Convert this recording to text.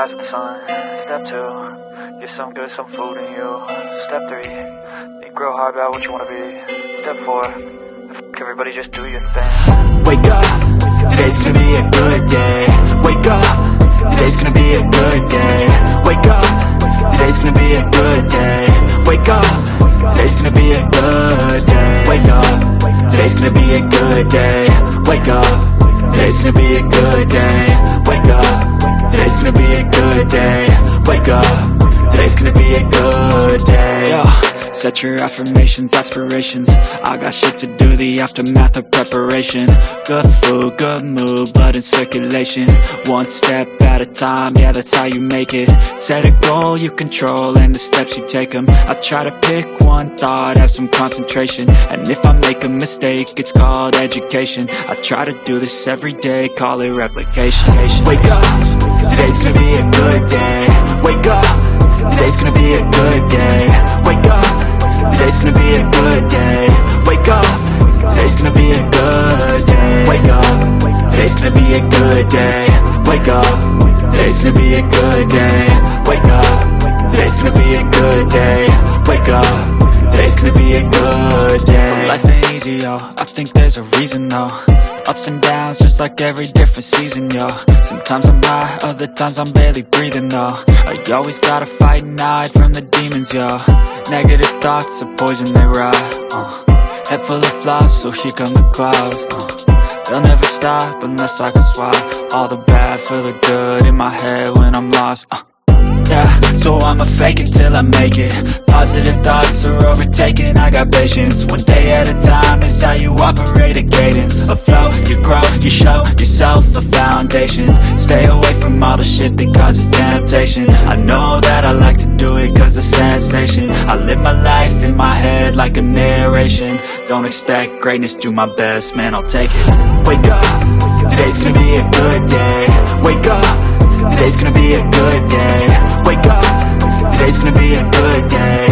rise with the sun. Step 2, get some good, some food in you. Step 3, think real hard about what you wanna be. Step 4, everybody just do your thing. Wake up, today's gonna be a good day. Wake up, today's gonna be a good day. Wake up, today's gonna be a good day. Wake up, today's gonna be a good day. Wake up, today's gonna be a good day. Wake up, today's gonna be a good day. Wake up, today's gonna be a good day. Wake up, today's gonna be a good day. Yo, set your affirmations, aspirations. I got shit to do, the aftermath of preparation. Good food, good mood, blood in circulation. One step at a time, yeah, that's how you make it. Set a goal you control and the steps you take them. I try to pick one thought, have some concentration. And if I make a mistake, it's called education. I try to do this every day, call it replication. Wake up, today's gonna be a good day. Wake up, today's gonna be a good day. Wake up, today's gonna be a good day. Wake up, today's gonna be a good day. Wake up, today's gonna be a good day. Wake up, today's gonna be a good day. Wake up, today's gonna be a good day. Wake up, today's gonna be a good day. So life ain't easy, yo, I think there's a reason though. Ups and downs, just like every different season, yo. Sometimes I'm high, other times I'm barely breathing, though. I always gotta fight and hide from the demons, yo. Negative thoughts are poison, they rot. Head full of flies, so here come the clouds. They'll never stop unless I can swap all the bad for the good in my head when I'm lost. Yeah, so I'ma fake it till I make it. Positive thoughts are overtaken, I got patience. One day at a time is how you operate a cadence. A flow, you grow, you show yourself a foundation. Stay away from all the shit that causes temptation. I know that I like to do it cause it's sensation. I live my life in my head like a narration. Don't expect greatness, do my best, man, I'll take it. Wake up, today's gonna be a good day. Wake up, today's gonna be a good day. Wake up, today's gonna be a good day.